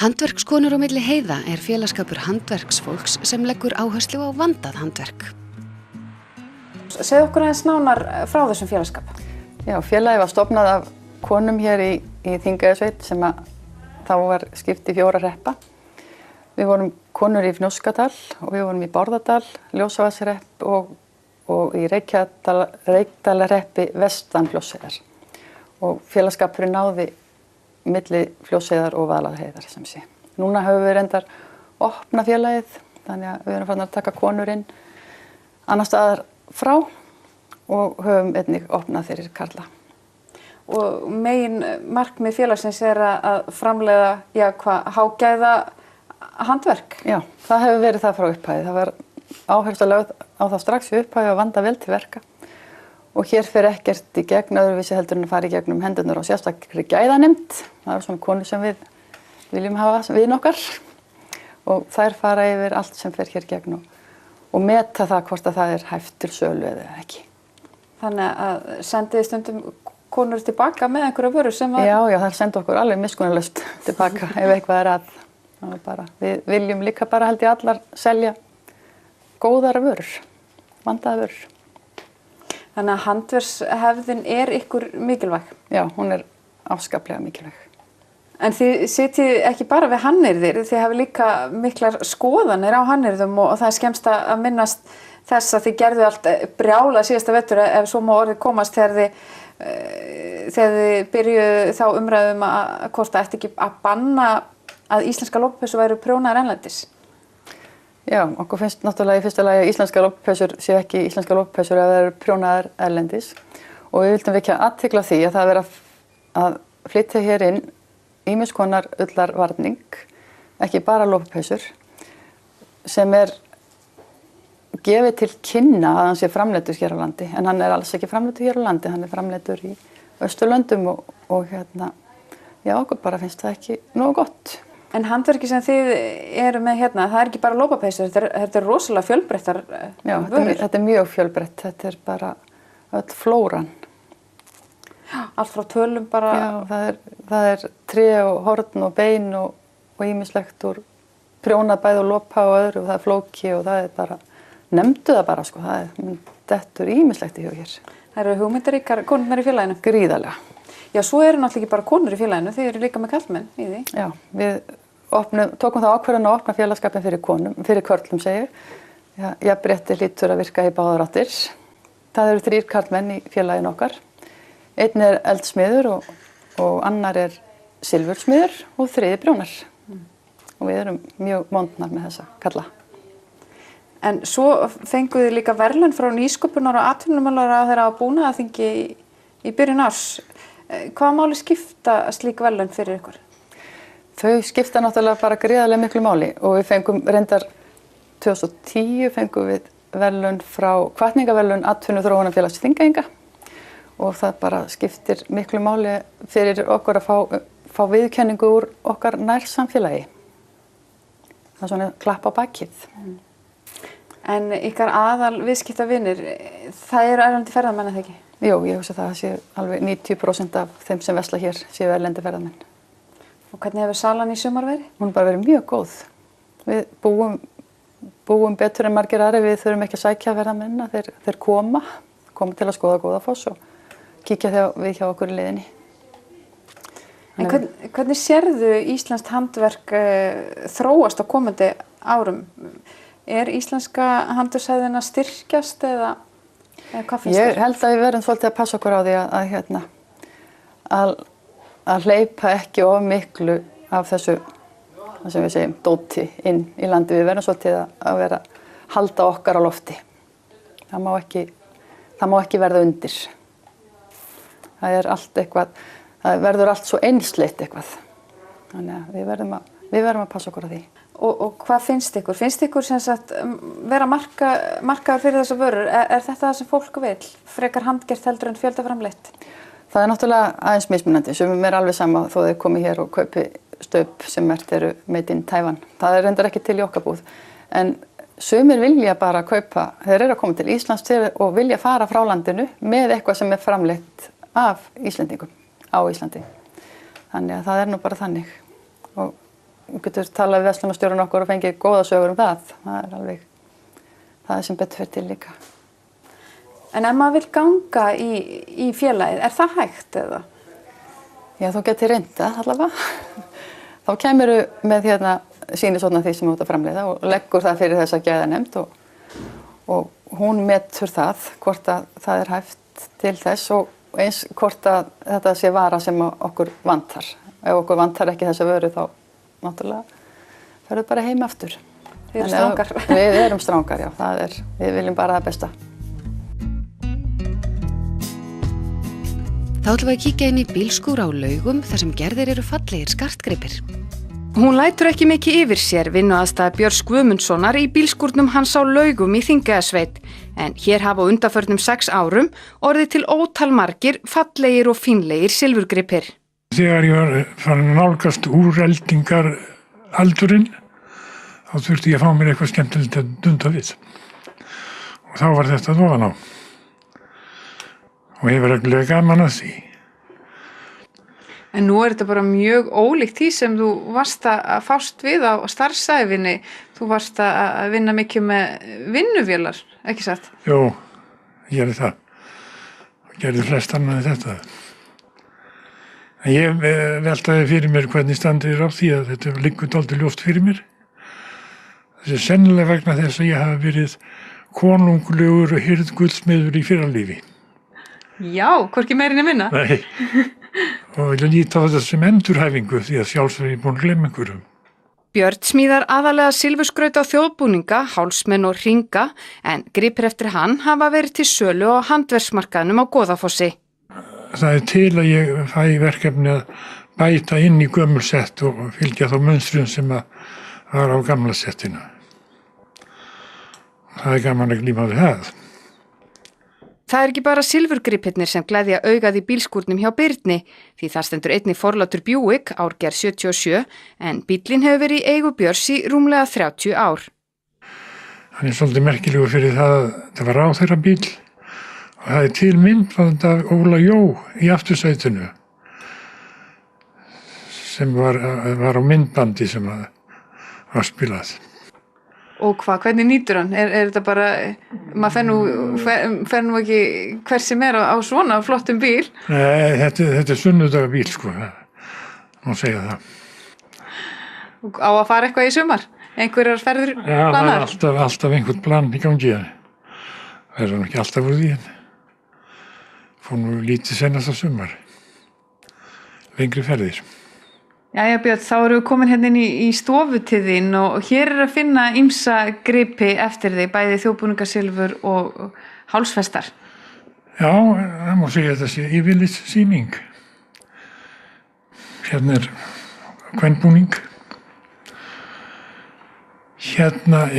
Handverkskonur á milli heiða félagsskapur handverksfólks sem leggur áherslu á vandað handverk. Segðu okkur aðeins nánar frá þessum félagsskap. Já, félagið var stofnað af konum hér í Þingeyjarsveit sem þá var skipt í 4 hreppa. Við vorum konur í Fnjóskadal og við vorum í Bárðardal, Ljósavatnshrepp og í Reykdalahreppi vestan Fljótshlíðar. Og félagsskapurinn náði milli Fljótshlíðar og Vaðlaheiðar sem sé. Núna höfum við reyndar opnað félagið, þannig að við erum farin að taka konur inn annars staðar frá og höfum einnig opnað fyrir karla. Og megin markmið félagsins að framleiða hágæða handverk. Já, það hefur verið það frá upphæði. Það var áhersla lögð á það strax í upphæði að vanda vel til verka. Og hér fer ekkert í gegn öðruvísi heldur en að fara í gegnum hendurnar á sérstakri gæðanefnd. Það er svona konur sem við viljum hafa við okkar. Og þær fara yfir allt sem fer hér gegn og meta það hvort að það er hæft til sölu eða ekki. Þannig að sendiði stundum konur tilbaka með einhverja vöru sem að... Já, það sendi okkur alveg miskunnarlaust tilbaka ef eitthvað er að. Við viljum líka bara held ég allar selja góðar vörur, vandaðar vörur. Þannig að handverkshefðin ykkur mikilvæg? Já, hún afskaplega mikilvæg. En þið sitjið ekki bara við hannyrðir, þið hafið líka miklar skoðanir á hannyrðum og það skemmst að minnast þess að þið gerðu allt brjálað síðasta vetur ef svo má orðið komast þegar þið byrjuðu þá umræðum að hvort það ætti ekki að banna að íslenska lopapeysu væru prjónaðar erlendis. Já, okkur finnst náttúrulega í fyrsta lagi að íslenska lopapeysur séu ekki íslenska lopapeysur ef það eru prjónaðar erlendis og við vildum vekja athygli á því að það vera að flytja hér inn ýmiss konar ullarvarning, ekki bara lopapeysur, sem gefið til kynna að hann sé framleiddur hér á landi, en hann alls ekki framleiddur hér á landi, hann framleiddur í Austurlöndum og já, okkur bara finnst það ekki nógu gott. En handverki sem þið eru með hérna, það ekki bara lopapeysur, þetta rosalega fjölbreyttar vörur. Já, þetta mjög fjölbreytt, þetta bara öll flóran. Allt frá tölum bara... Já, það tré og horn og bein og ýmislegt úr prjónað bæði og lopa og öðru og það flóki og það bara, nefndu það bara sko, það dettur ýmislegt í hug hér. Það eru hugmyndaríkar konurnar í félaginu? Gríðarlega. Já, svo eru náttúrulega ekki bara konur í félaginu, þið eru líka með karlmenn í því. Já, við tókum það ákvörðun að opna félagsskapinn fyrir körlum segir. Jafnrétti hlýtur að virka í báðar áttir. Það eru 3 karlmenn í félaginu okkar. Einn eldsmiður og annar silfursmiður og 3 prjónar. Og við erum mjög mondnar með þessa karla. En svo fenguð þið líka verðlaun frá nýsköpunar og atvinnumálaráðherra á búnaðarþingi í byrjun árs. Hvaða máli skipta slík verðlaun fyrir ykkur? Þau skipta náttúrulega bara gríðarlega miklu máli og við fengum reyndar 2010 fengum við verðlaun frá hvatningaverðlaun Atvinnuþróunarfélags Þingeyinga og það bara skiptir miklu máli fyrir okkur að fá viðurkenningu úr okkar nærsamfélagi. Það svona klapp á bakið. En ykkar aðal viðskiptavinir, það eru erlendir ferðamenn eða ekki? Jú, ég hugsa það sé alveg 90% af þeim sem versla hér séu erlendir ferðamenn. Og hvernig hefur salan í sumar verið? Hún bara verið mjög góð. Við búum betur en margir aðrir, við þurfum ekki að sækja ferðamennina, þeir koma til að skoða Goðafoss og kíkja við hjá okkur í leiðinni. En hvernig sérðu íslenskt handverk þróast á komandi árum? Íslenska handverkshefðin að styrkjast eða hvað finnst þér? Ég held að við verðum svolítið að passa okkur á því að hleypa ekki of miklu af þessu, það sem við segjum, dóti inn í landi. Við verðum svolítið að halda okkar á lofti. Það má ekki verða undir. Það verður allt svo einsleitt eitthvað. Þannig að við verðum að passa okkur á því. Og hvað finnst ykkur? Finnst ykkur sem sagt vera markaður fyrir þessa vörur? Er þetta það sem fólk vil? Frekar handgert heldur en fjöldaframleitt? Það er náttúrulega aðeins mismunandi, sumum alveg sama þó þeir komi hér og kaupi staup sem eru made in Taiwan. Það reyndar ekki til í okkar búð. En sumir vilja bara kaupa, þeir eru að koma til Íslands og vilja fara frá landinu með eitthvað sem framleitt af Íslendingum á Íslandi. Þannig að það nú bara þannig. Og getur talað við verslunarstjórann okkur og fengið góða sögur það. Það sem betur fyrir til líka. En ef maður vill ganga í félagið, það hægt eða? Já, þú getur reynda allavega. Þá kemurðu með sýnisotna því sem þú ert að framleiða og leggur það fyrir þessa gæðanefnd og hún metur það, hvort að það hæft til þess og eins hvort að þetta sé vara sem okkur vantar. Ef okkur vantar ekki þessa vöru þá náttúrulega ferðu bara heim aftur. Þið eru strangar. Við erum strangar, já. Við viljum bara það besta. Þá ætlum við að kíkja inn í bílskúr á Laugum þar sem gerðir eru fallegir skartgripir. Hún lætur ekki mikið yfir sér vinnuaðstaða Björns Guðmundssonar í bílskúrnum hans á Laugum í Þingeyjarsveit. En hér hafa á undanförnum 6 árum orðið til ótal margir fallegir og fínlegir silfurgripir. Þegar ég var farin að nálgast úreldingar aldurinn, þá þurfti ég að fá mér eitthvað skemmtilegt að dunda við. Og þá var þetta ofan á. Og ég var reglulega gaman að því. En nú þetta bara mjög ólíkt því sem þú varst að fást við á starfsæfinni. Þú varst að vinna mikið með vinnuvélar, ekki satt? Jó, ég gerði það. Og gerði flest annað en þetta. En ég veltaði fyrir mér hvernig standið á því að þetta liggur dálítið ljóst fyrir mér. Þessi sennilega vegna þess að ég hafi verið konunglegur og hirðgullsmiður í fyrralífi. Já, hvorki meirinn að minna. Nei, og ég líti á þetta sem endurhæfingu því að sjálfsög ég búin að glemma einhverjum. Björn smíðar aðalega silfurskraut á þjóðbúninga, hálsmenn og hringa, en gripir eftir hann hafa verið til sölu á handverksmarkaðnum á Goðafossi. Það til að ég fæ verkefni að bæta inn í gömul sett og fylgja þá munstrum sem var á gamla settinu. Það gaman að glíma við það. Það ekki bara silfurgripirnir sem gleðja augað í bílskúrnum hjá Birni, því þar stendur einnig forlátur Buick árgerð 77, en bíllinn hefur verið í eigu Björns í rúmlega 30 ár. Hann svolítið merkilegu fyrir það að það var ráðherra bíll og það til mynd af Óla Jó í aftursætinu sem var á myndbandi sem var spilað. Og hvernig nýtur hann? Er þetta bara, maður fer nú ekki hver sem á svona flottum bíl? Nei, þetta sunnudagabíl, sko, má segja það. Og á að fara eitthvað í sumar? Einhverjar ferður planar? Já, það er alltaf einhvern plan í gangi. Það er ekki alltaf úr því. Fór nú lítið senast á sumar. Lengri ferðir. Jæja Björn, þá erum við komin hérna inn í stofu til þín og hér að finna ýmsa gripi eftir þig, bæði þjóðbúningasilfur og hálsfestar. Já, það má segja þetta sé yfirlit sýning. Hérna kvenbúning. Hérna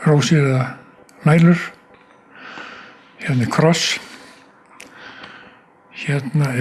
rósýrða nælur. Hérna kross. Hérna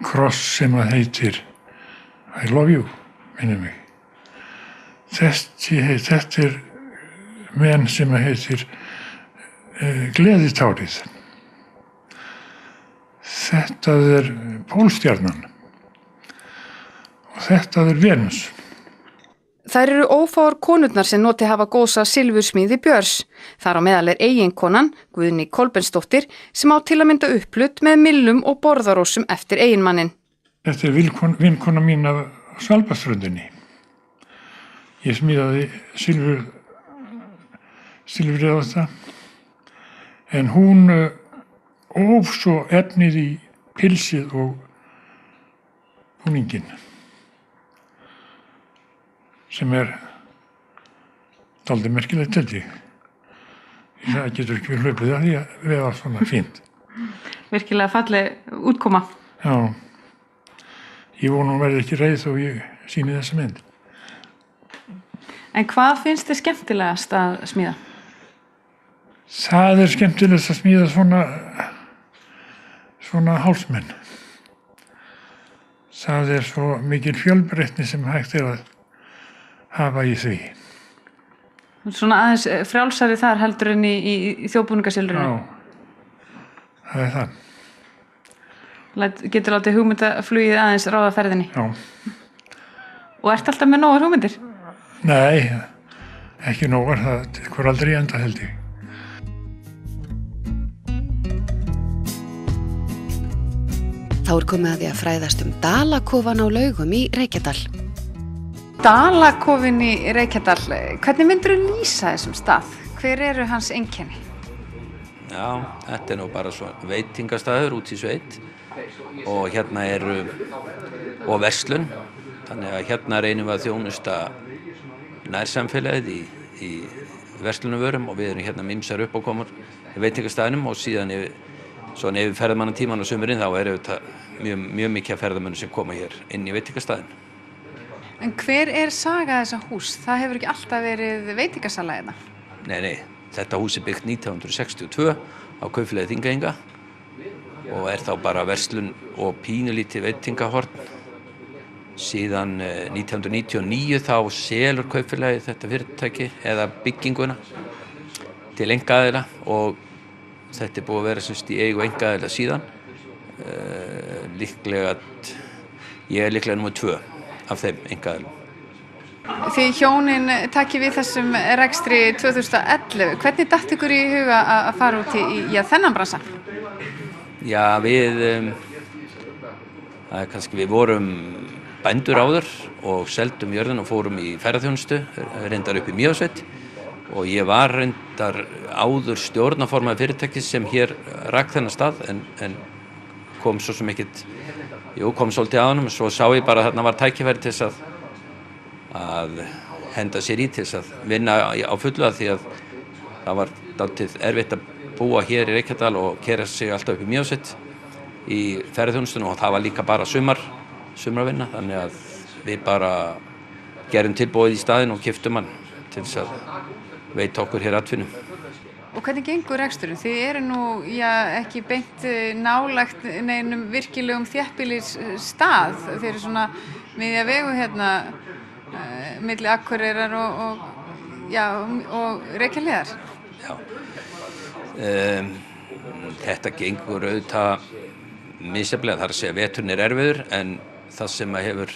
kross sem að heitir I love you, minnum mig. Þetta menn sem að heitir gleðitárið. Þetta pólstjarnan og þetta Venus. Þær eru ófáar konurnar sem notið hafa góðs af silfursmíði Björns. Þar á meðal eiginkonan, Guðný Kolbensdóttir, sem á til að mynda upplut með millum og borðarósum eftir eiginmannin. Þetta vinkona mín af Svalbarðsströndinni. Ég smíðaði silfrið á þetta, en hún óf svo efnið í pilsið og búninginn. Sem dálítið merkilegt held ég. Það getur ekki verið hlaupið að því að við var svona fínt. Virkilega falleg útkoma. Já. Ég vona hún verði ekki reið þó ég sýni þessa mynd. En hvað finnst þið skemmtilegast að smíða? Það skemmtilegast að smíða svona hálsmenn. Það svo mikil fjölbreytni sem hægt að hafa í því. Svona aðeins frjálsari þar heldur en í þjóðbúningasilfrinu? Já, það það. Getur látið hugmyndaflugið aðeins ráða ferðinni? Já. Og ert alltaf með nógar hugmyndir? Nei, ekki nógar, það tekur aldrei í enda held ég. Þá komið að því að fræðast Dalakofan á Laugum í Reykjadal. Dalakofinn í Reykjadal, hvernig myndirðu lýsa þessum stað? Hver eru hans einkenni? Já, þetta nú bara svo veitingastaður út í sveit og hérna og verslun, þannig að hérna reynum við að þjónusta nærsamfélagið í verslunarvörum og við erum hérna með ýmsar uppákomur í veitingastaðinum og síðan yfir ferðamannatíman og sumurinn þá þetta mjög mikið ferðamönnum sem koma hér inn í veitingastaðin. En hver saga þessa hús? Það hefur ekki alltaf verið veitingasala hérna? Nei, þetta hús byggt 1962 á Kaupfélagi Þingeyinga og þá bara verslun og pínulítið veitingahorn. Síðan 1999 þá selur Kaupfélagið þetta fyrirtæki eða bygginguna til einkaaðila og þetta búið að vera semst í eigu einkaaðila síðan. Ég líklega númer 2 af þeim einkaaðilum. Þið hjónin takið við þessum rekstri 2011. Hvernig datt ykkur í huga að fara út í þennan bransa? Já, við vorum bændur áður og seldum jörðin og fórum í ferðaþjónustu, reyndar upp í Mývatnssveit og ég var reyndar áður stjórnarformaður fyrirtækis sem hér rak þennan stað en kom svo sem ekkert, kom svolítið á honum, svo sá ég bara að þarna var tækifæri til þess að henda sér í til þess að vinna á fullu því að það var dálítið erfitt að búa hér í Reykjadal og keyra sig alltaf upp í Mývatnssveit í ferðaþjónustunni og það var líka bara sumarvinna, þannig að við bara gerum tilboðið í staðinn og keyptum hann til þess að veita okkur hér atvinnu. Og hvernig gengur reksturinn? Þið eru nú ekki beint nálægt neinum virkilegum þéttbýlisstað. Þið eru svona miðja vegu hérna milli Akureyrar og Reykjahlíðar. Já. Þetta gengur auðvitað misjafnlega, þar að segja veturinn erfiður en það sem hefur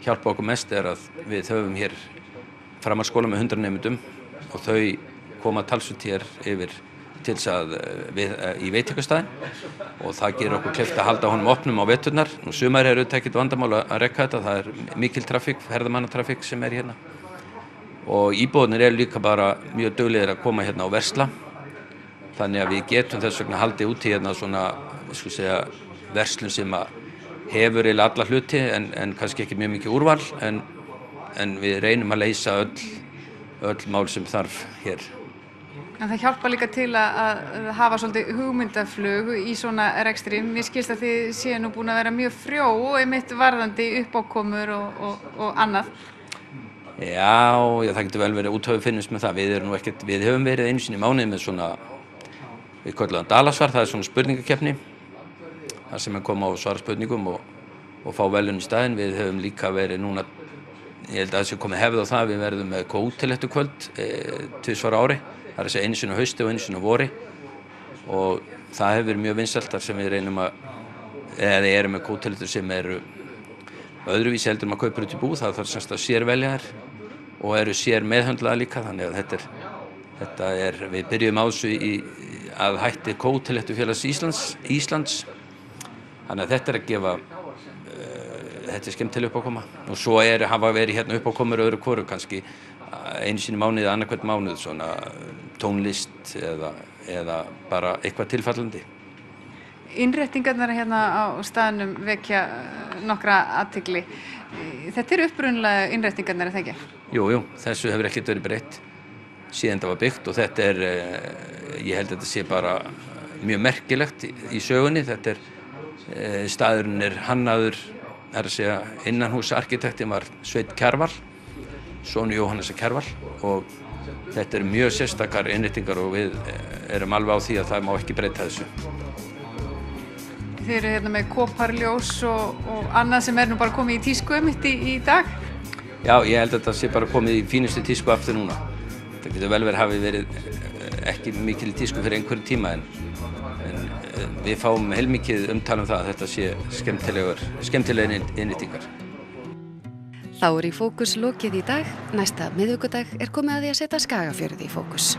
hjálpað okkur mest að við höfum hér framhaldsskóla með 100 nemendum og þau koma talsvert hér yfir til þess að í veitingastaðinn og það gerir okkur kleift að halda honum opnum á veturnar. Nú sumar auðvitað ekkert vandamál að rekka þetta, það mikil trafík, ferðamannatrafík sem hérna og íbúarnir líka bara mjög duglegir að koma hérna og versla. Þannig að við getum þess vegna haldið úti hérna svona, verslun sem hefur eiginlega alla hluti en kannski ekki mjög mikið úrval en við reynum að leysa öll mál sem þarf hér. En það hjálpar líka til að hafa svolítið hugmyndaflug í svona rekstri. Mér skilst að þið séu nú búin að vera mjög frjó og einmitt varðandi uppákomur og annað. Já, það getur vel verið úthöfu finnist með það. Við höfum verið einu sinni í mánuði með svona, við köllum það Dalasvar, það svona spurningakeppni. Það sem koma á svara spurningum og fá velun í staðinn. Við höfum líka verið núna, ég held að það sé komið hefð á það, við verðum með hótelhettukvöld 2 á ári. Það er að segja einu sinni á hausti og einu sinni á vori og það hefur verið mjög vinsælt þar sem við reynum erum með hótelhettur sem eru öðruvísi heldur að kaupa út í búð, það þarf semst að sérvelja þær og eru sér meðhöndlaðar líka, þannig að við byrjum á þessu að hætti Hótelhettufélags Íslands, þannig að þetta að gefa, þetta skemmtileg uppákoma og svo hafa verið hérna uppákomur öðru hvoru kannski einu sinni mánuði eða annað hvern mánuð, svona tónlist eða bara eitthvað tilfallandi. Innréttingarnar hérna á staðnum vekja nokkra athygli. Þetta eru upprunalega innréttingarnar, er það ekki? Jú, þessu hefur ekkert verið breytt síðan það var byggt og þetta ég held að þetta sé bara mjög merkilegt í sögunni. Þetta staðurinn hannaður, það að segja innanhúsarkitektin var Sveinn Kjarval, sonur Jóhannesar Kjarval og þetta eru mjög sérstakar innréttingar og við erum alveg á því að það má ekki breyta þessu. Þið eru hérna með koparljós og annað sem nú bara komið í tísku mitt í dag? Já, ég held að það sé bara komið í fínustu tísku aftur núna. Það getur vel verið hafi verið ekki mikil tísku fyrir einhverju tíma en við fáum heilmikið umtal það að þetta sé skemmtilegar innýtingar. Þá í Fókus lokið í dag. Næsta miðvikudag komið að því að setja Skagafjörð í fókus.